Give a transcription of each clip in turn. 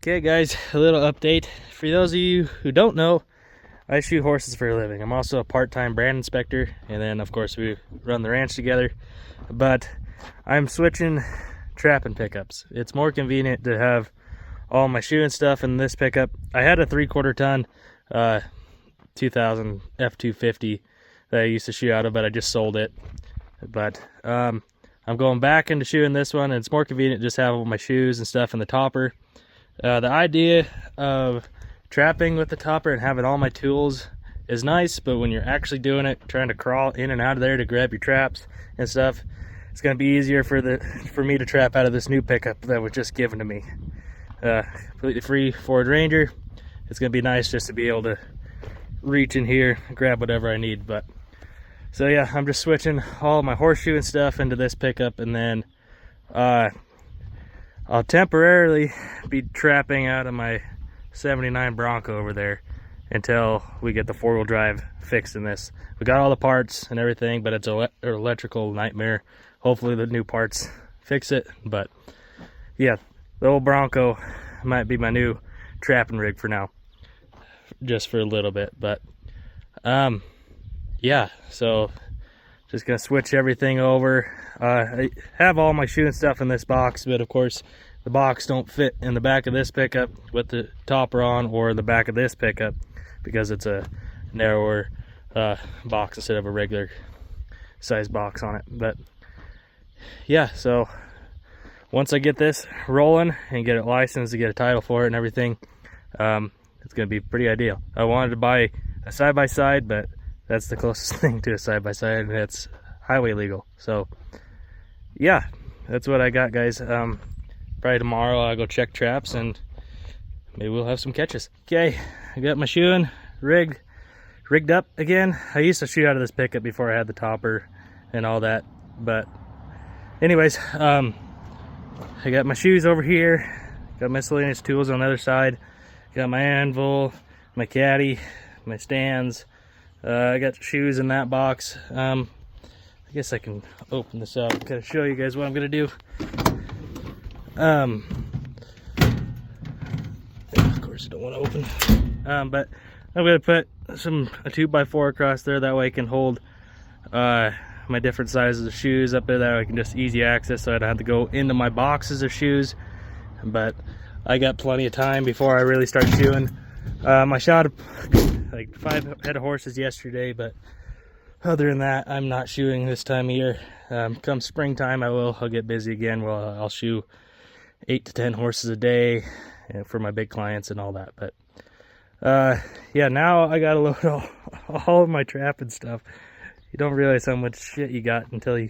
Okay guys, a little update. For those of you who don't know, I shoot horses for a living. I'm also a part-time brand inspector, and then of course we run the ranch together. But I'm switching trapping pickups. It's more convenient to have all my shoe and stuff in this pickup. I had a 3/4 ton 2000 F250 that I used to shoot out of, but I just sold it. But I'm going back into shoeing this one, and it's more convenient to just have all my shoes and stuff in the topper. The idea of trapping with the topper and having all my tools is nice, but when you're actually doing it, trying to crawl in and out of there to grab your traps and stuff, it's going to be easier for me to trap out of this new pickup that was just given to me. Completely free Ford Ranger. It's going to be nice just to be able to reach in here and grab whatever I need. But so yeah, I'm just switching all my horseshoe and stuff into this pickup, and then I'll temporarily be trapping out of my 79 Bronco over there until we get the 4-wheel drive fixed in this. We got all the parts and everything, but it's an electrical nightmare. Hopefully the new parts fix it. But yeah, the old Bronco might be my new trapping rig for now, just for a little bit. But yeah, so just gonna switch everything over. I have all my shoe and stuff in this box, but of course the box don't fit in the back of this pickup with the topper on, or the back of this pickup, because it's a narrower box instead of a regular size box on it. But yeah, so once I get this rolling and get it licensed to get a title for it and everything, it's gonna be pretty ideal. I wanted to buy a side-by-side, but that's the closest thing to a side-by-side, and it's highway legal. So yeah, that's what I got, guys. Probably tomorrow I'll go check traps and maybe we'll have some catches. Okay, I got my shoeing rigged up again. I used to shoot out of this pickup before I had the topper and all that, but anyways, I got my shoes over here, got miscellaneous tools on the other side, got my anvil, my caddy, my stands. I got shoes in that box. I guess I can open this up, kind of show you guys what I'm gonna do. Of course I don't want to open, but I'm gonna put a 2x4 across there. That way I can hold my different sizes of shoes up there. That way I can just easy access, so I don't have to go into my boxes of shoes. But I got plenty of time before I really start shoeing. I shot like 5 head of horses yesterday, but other than that, I'm not shoeing this time of year. Come springtime, I'll get busy again. Well, I'll shoe 8 to 10 horses a day for my big clients and all that. But yeah, now I gotta load all of my trap and stuff. You don't realize how much shit you got until you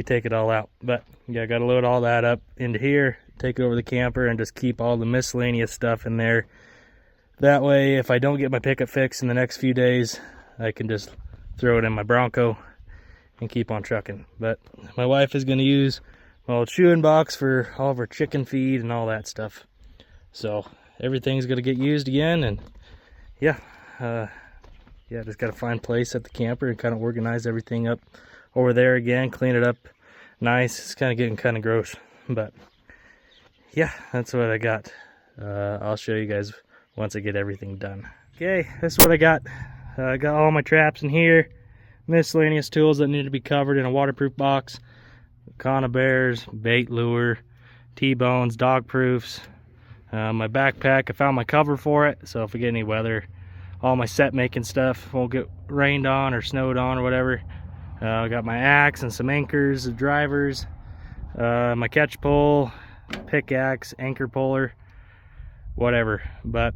take it all out. But yeah, I gotta load all that up into here, take it over the camper, and just keep all the miscellaneous stuff in there. That way, if I don't get my pickup fixed in the next few days, I can just throw it in my Bronco and keep on trucking. But my wife is going to use my old shoeing box for all of her chicken feed and all that stuff. So everything's going to get used again, and yeah, just got to find a place at the camper and kind of organize everything up over there again, clean it up nice. It's kind of getting kind of gross, but yeah, that's what I got. I'll show you guys once I get everything done. Okay, this is what I got. I got all my traps in here, miscellaneous tools that need to be covered in a waterproof box, conibears, bait lure, T-bones, dog proofs, my backpack. I found my cover for it, so if we get any weather, all my set making stuff won't get rained on or snowed on or whatever. I got my axe and some anchors, drivers, my catch pole, pickaxe, anchor puller, whatever. But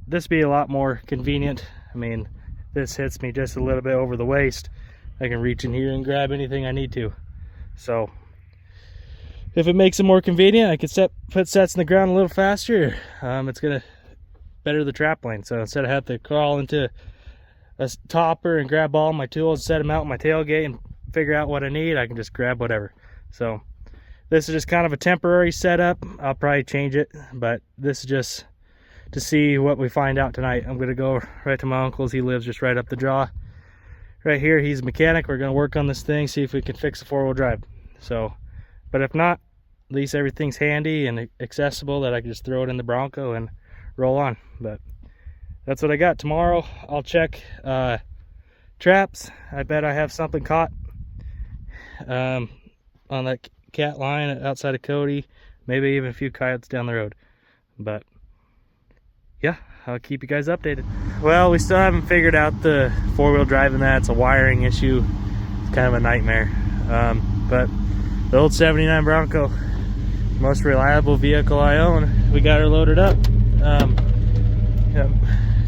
this be a lot more convenient. I mean, this hits me just a little bit over the waist. I can reach in here and grab anything I need to. So if it makes it more convenient, I can put sets in the ground a little faster. It's gonna better the trap lane. So instead of having to crawl into a topper and grab all my tools, set them out in my tailgate and figure out what I need, I can just grab whatever. So this is just kind of a temporary setup. I'll probably change it, but this is just to see what we find out tonight. I'm gonna go right to my uncle's. He lives just right up the draw right here. He's a mechanic. We're gonna work on this thing, see if we can fix the 4-wheel drive. So, but if not, at least everything's handy and accessible that I can just throw it in the Bronco and roll on. But that's what I got. Tomorrow I'll check traps. I bet I have something caught on that cat line outside of Cody, maybe even a few coyotes down the road. But yeah, I'll keep you guys updated. Well, we still haven't figured out the four-wheel drive in that. It's a wiring issue. It's kind of a nightmare. But the old 79 Bronco, most reliable vehicle I own, we got her loaded up. Yeah,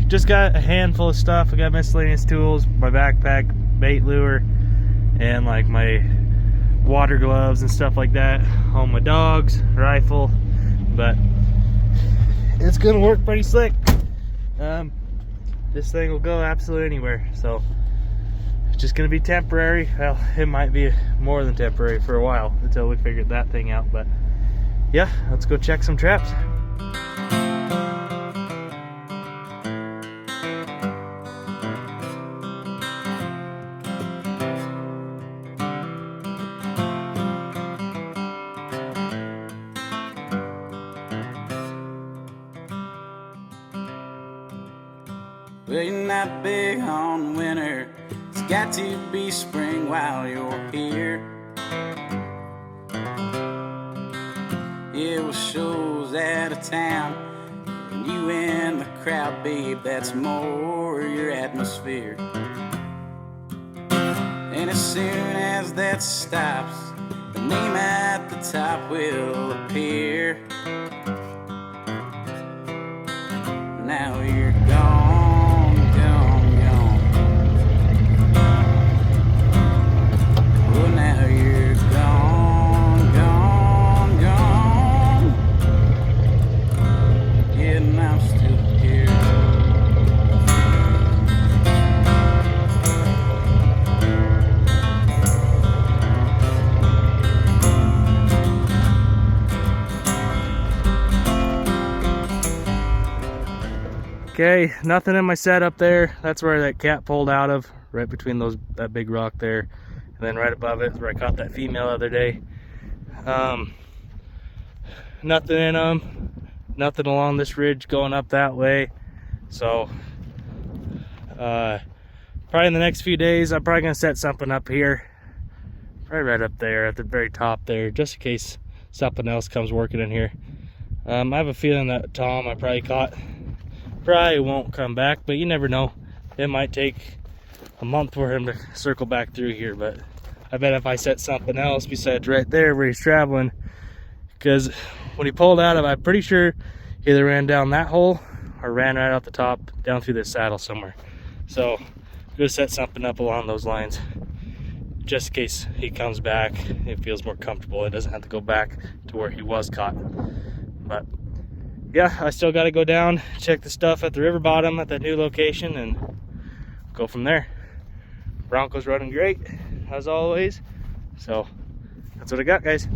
just got a handful of stuff. I got miscellaneous tools, my backpack, bait lure, and like my water gloves and stuff like that. All my dogs, rifle, but it's gonna work pretty slick. This thing will go absolutely anywhere, so it's just gonna be temporary. Well, it might be more than temporary for a while until we figure that thing out. But yeah, let's go check some traps. Well, you're not big on winter. It's got to be spring while you're here. It was shows out of town, and you in the crowd, babe, that's more your atmosphere. And as soon as that stops, the name at the top will appear. Now you're gone, gone, gone. Oh, now you're gone, gone, gone. Yeah, and I'm still here. Okay, nothing in my setup there. That's where that cat pulled out of, right between that big rock there, and then right above it is where I caught that female the other day. Nothing in them, nothing along this ridge going up that way. So probably in the next few days I'm probably gonna set something up here, probably right up there at the very top there, just in case something else comes working in here. I have a feeling that Tom I probably caught probably won't come back, but you never know. It might take a month for him to circle back through here, but I bet if I set something else besides right there where he's traveling, because when he pulled out of, I'm pretty sure he either ran down that hole or ran right out the top down through this saddle somewhere. So I'm gonna set something up along those lines just in case he comes back, it feels more comfortable. It doesn't have to go back to where he was caught. But yeah, I still got to go down, check the stuff at the river bottom at that new location, and go from there. Bronco's running great, as always. So that's what I got, guys.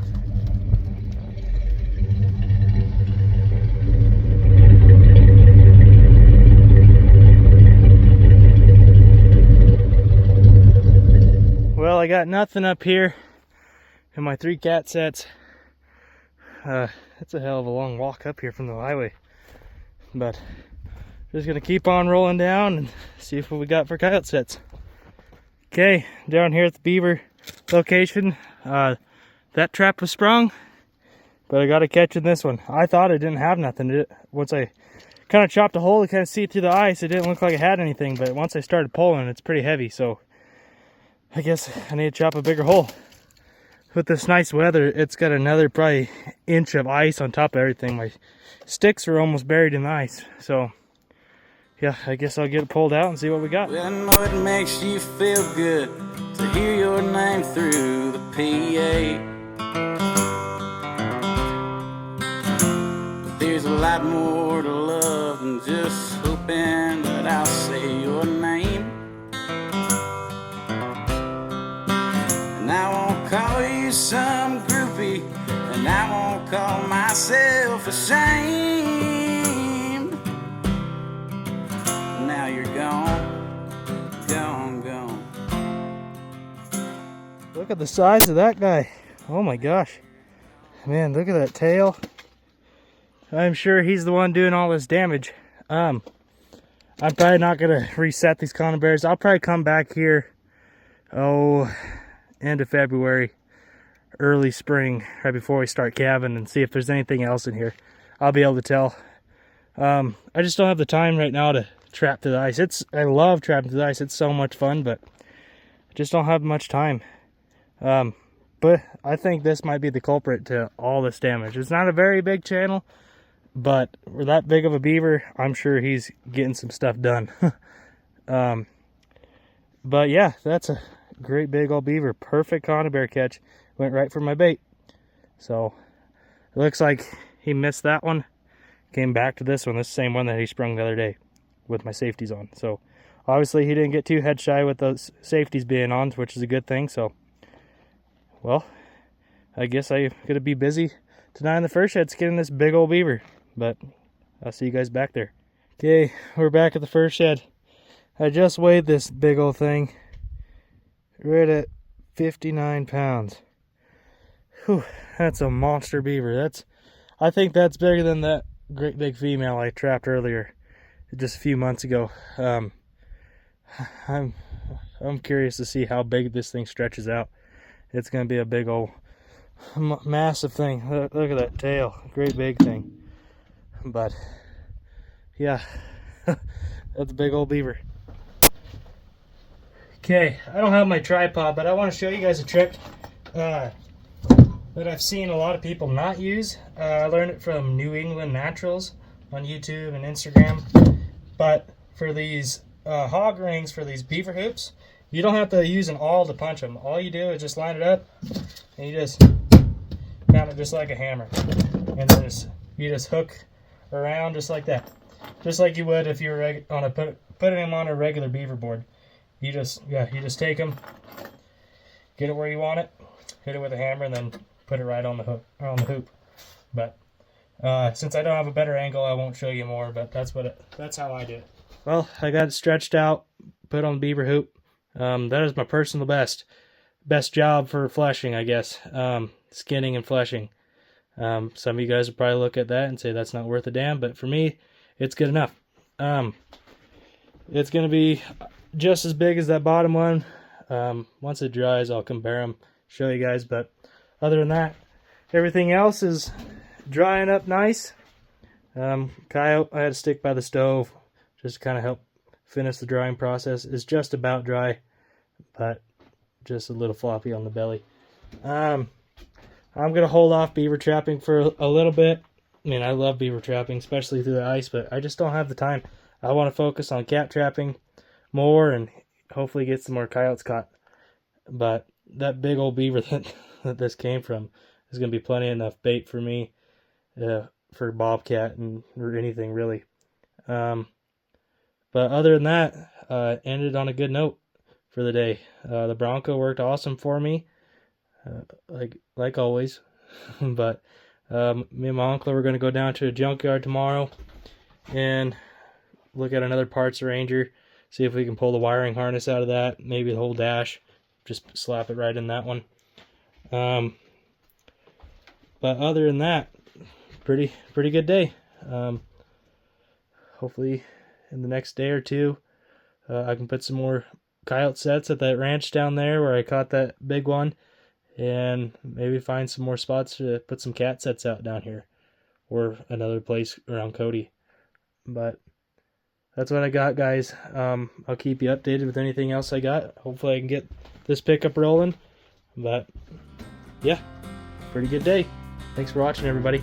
Well, I got nothing up here in my 3 cat sets. It's a hell of a long walk up here from the highway, but just gonna keep on rolling down and see what we got for coyote sets. Okay, down here at the Beaver location, that trap was sprung, but I got a catch in this one. I thought it didn't have nothing. Once I kind of chopped a hole to kind of see through the ice, it didn't look like it had anything, but once I started pulling, it's pretty heavy, so I guess I need to chop a bigger hole. With this nice weather, it's got another probably inch of ice on top of everything. My sticks are almost buried in the ice, so yeah, I guess I'll get it pulled out and see what we got. Well, I know it makes you feel good to hear your name through the PA. But there's a lot more to love than just hoping that I'll say your name. And I won't call you some groupie, and I won't call myself ashamed. Now you're gone, gone, gone. Look at the size of that guy. Oh my gosh. Man, look at that tail. I'm sure he's the one doing all this damage. I'm probably not gonna reset these conibears. I'll probably come back here, end of February, early spring, right before we start calving, and see if there's anything else in here. I'll be able to tell. I just don't have the time right now to trap through the ice. I love trapping through the ice. It's so much fun, but I just don't have much time. But I think this might be the culprit to all this damage. It's not a very big channel, but for that big of a beaver, I'm sure he's getting some stuff done. But yeah, that's a great big old beaver. Perfect conibear catch. Went right for my bait. So it looks like he missed that one. Came back to this one, this same one that he sprung the other day with my safeties on. So obviously he didn't get too head shy with those safeties being on, which is a good thing. So, well, I guess I'm gonna be busy tonight in the fur shed skinning this big old beaver. But I'll see you guys back there. Okay, we're back at the fur shed. I just weighed this big old thing. Right at 59 pounds. Whew, that's a monster beaver. I think that's bigger than that great big female I trapped earlier, just a few months ago. I'm curious to see how big this thing stretches out. It's gonna be a big old massive thing. Look at that tail, great big thing. But yeah, that's a big old beaver. Okay, I don't have my tripod, but I want to show you guys a trick that I've seen a lot of people not use. I learned it from New England Naturals on YouTube and Instagram. But for these hog rings, for these beaver hoops, you don't have to use an awl to punch them. All you do is just line it up, and you just pound it just like a hammer. And then you just hook around just like that. Just like you would if you were putting them on a regular beaver board. You just take them, get it where you want it, hit it with a hammer, and then put it right on the hook or on the hoop. But since I don't have a better angle, I won't show you more. But that's how I do it. Well, I got it stretched out, put on the beaver hoop. That is my personal best job for fleshing, I guess. Skinning and fleshing. Some of you guys will probably look at that and say that's not worth a damn, but for me, it's good enough. It's gonna be just as big as that bottom one. Once it dries, I'll compare them, show you guys. But other than that, everything else is drying up nice. Coyote, I had to stick by the stove just to kind of help finish the drying process. It's just about dry, but just a little floppy on the belly. I'm gonna hold off beaver trapping for a little bit. I mean, I love beaver trapping, especially through the ice, but I just don't have the time. I want to focus on cat trapping more and hopefully get some more coyotes caught. But that big old beaver that this came from is going to be plenty enough bait for me, for bobcat or anything really. But other than that, ended on a good note for the day. The Bronco worked awesome for me, like always. But me and my uncle are going to go down to a junkyard tomorrow and look at another parts arranger, see if we can pull the wiring harness out of that, maybe the whole dash, just slap it right in that one. But other than that, pretty good day. Hopefully in the next day or two, I can put some more coyote sets at that ranch down there where I caught that big one, and maybe find some more spots to put some cat sets out down here or another place around Cody. But that's what I got, guys. I'll keep you updated with anything else I got. Hopefully I can get this pickup rolling. But yeah, pretty good day. Thanks for watching, everybody.